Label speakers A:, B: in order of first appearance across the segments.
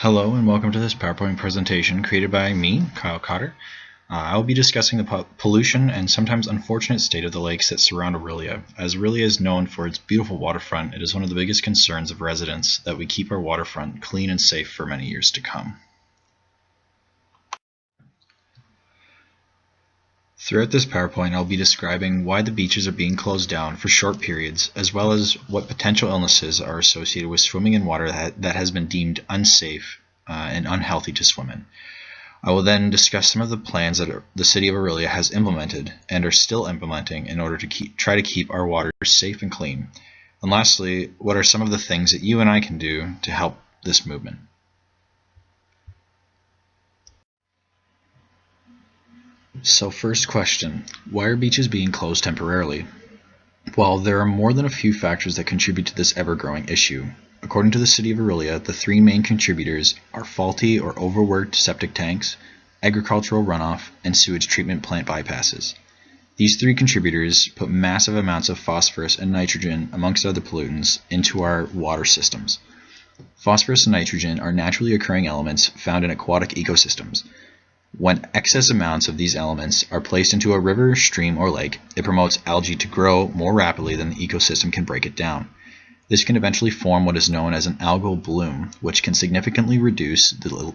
A: Hello and welcome to this PowerPoint presentation created by me, Kyle Cotter. I will be discussing the pollution and sometimes unfortunate state of the lakes that surround Orillia. As Orillia is known for its beautiful waterfront, it is one of the biggest concerns of residents that we keep our waterfront clean and safe for many years to come. Throughout this PowerPoint, I'll be describing why the beaches are being closed down for short periods, as well as what potential illnesses are associated with swimming in water that has been deemed unsafe and unhealthy to swim in. I will then discuss some of the plans that the City of Orillia has implemented and are still implementing in order to try to keep our water safe and clean. And lastly, what are some of the things that you and I can do to help this movement? So first question, why are beaches being closed temporarily? Well, there are more than a few factors that contribute to this ever-growing issue. According to the City of Orillia, the three main contributors are faulty or overworked septic tanks, agricultural runoff, and sewage treatment plant bypasses. These three contributors put massive amounts of phosphorus and nitrogen, amongst other pollutants, into our water systems. Phosphorus and nitrogen are naturally occurring elements found in aquatic ecosystems. When excess amounts of these elements are placed into a river, stream, or lake, it promotes algae to grow more rapidly than the ecosystem can break it down. This can eventually form what is known as an algal bloom, which can significantly reduce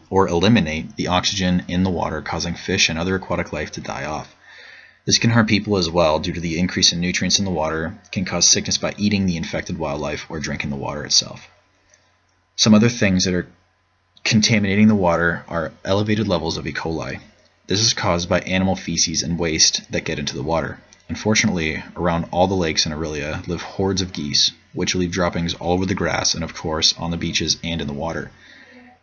A: or eliminate the oxygen in the water, causing fish and other aquatic life to die off. This can harm people as well due to the increase in nutrients in the water, can cause sickness by eating the infected wildlife or drinking the water itself. Some other things that are contaminating the water are elevated levels of E. coli. This is caused by animal feces and waste that get into the water. Unfortunately, around all the lakes in Orillia live hordes of geese, which leave droppings all over the grass and of course on the beaches and in the water.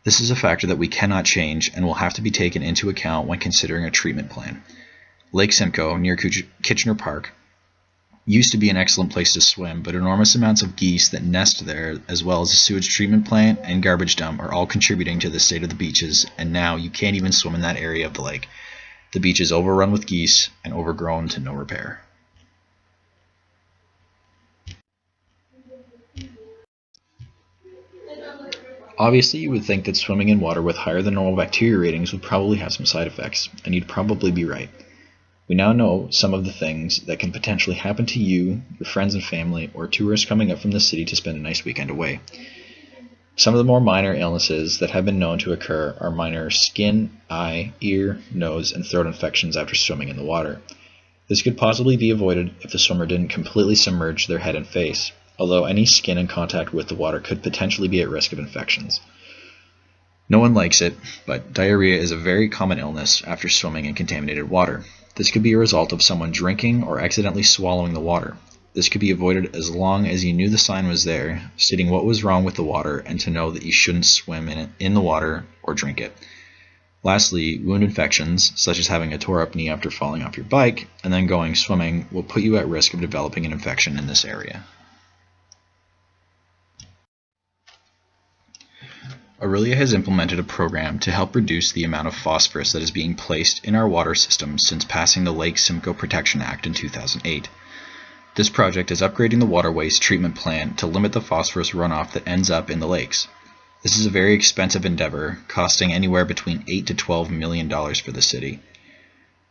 A: This is a factor that we cannot change and will have to be taken into account when considering a treatment plan. Lake Simcoe, near Kitchener Park, used to be an excellent place to swim, but enormous amounts of geese that nest there, as well as a sewage treatment plant and garbage dump, are all contributing to the state of the beaches, and now you can't even swim in that area of the lake. The beach is overrun with geese and overgrown to no repair. Obviously, you would think that swimming in water with higher than normal bacteria ratings would probably have some side effects, and you'd probably be right. We now know some of the things that can potentially happen to you, your friends and family, or tourists coming up from the city to spend a nice weekend away. Some of the more minor illnesses that have been known to occur are minor skin, eye, ear, nose, and throat infections after swimming in the water. This could possibly be avoided if the swimmer didn't completely submerge their head and face, although any skin in contact with the water could potentially be at risk of infections. No one likes it, but diarrhea is a very common illness after swimming in contaminated water. This could be a result of someone drinking or accidentally swallowing the water. This could be avoided as long as you knew the sign was there, stating what was wrong with the water and to know that you shouldn't swim in the water or drink it. Lastly, wound infections, such as having a tore up knee after falling off your bike and then going swimming, will put you at risk of developing an infection in this area. Orillia has implemented a program to help reduce the amount of phosphorus that is being placed in our water system since passing the Lake Simcoe Protection Act in 2008. This project is upgrading the water waste treatment plant to limit the phosphorus runoff that ends up in the lakes. This is a very expensive endeavor, costing anywhere between $8 to $12 million for the city.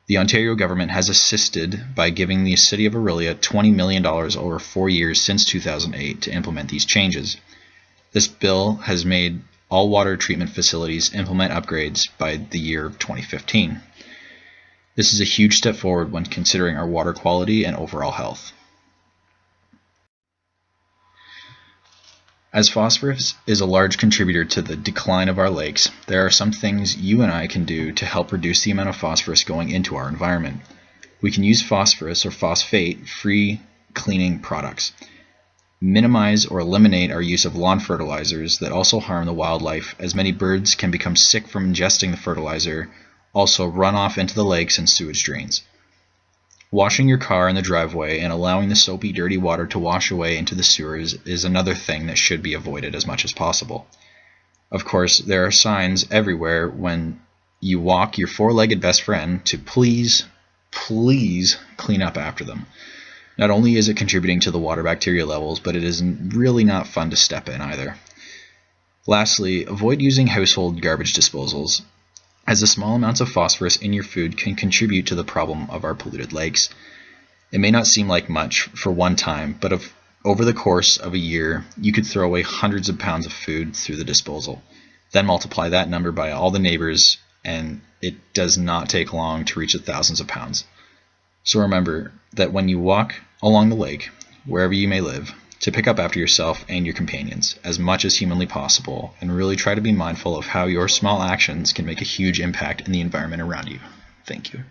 A: The Ontario government has assisted by giving the City of Orillia $20 million over 4 years since 2008 to implement these changes. This bill has made all water treatment facilities implement upgrades by the year 2015. This is a huge step forward when considering our water quality and overall health. As phosphorus is a large contributor to the decline of our lakes, there are some things you and I can do to help reduce the amount of phosphorus going into our environment. We can use phosphorus or phosphate-free cleaning products. Minimize or eliminate our use of lawn fertilizers that also harm the wildlife, as many birds can become sick from ingesting the fertilizer, also run off into the lakes and sewage drains. Washing your car in the driveway and allowing the soapy, dirty water to wash away into the sewers is another thing that should be avoided as much as possible. Of course, there are signs everywhere when you walk your four-legged best friend to please clean up after them. Not only is it contributing to the water bacteria levels, but it is really not fun to step in either. Lastly, avoid using household garbage disposals, as the small amounts of phosphorus in your food can contribute to the problem of our polluted lakes. It may not seem like much for one time, but over the course of a year, you could throw away hundreds of pounds of food through the disposal. Then multiply that number by all the neighbors, and it does not take long to reach the thousands of pounds. So remember that when you walk along the lake, wherever you may live, to pick up after yourself and your companions as much as humanly possible, and really try to be mindful of how your small actions can make a huge impact in the environment around you. Thank you.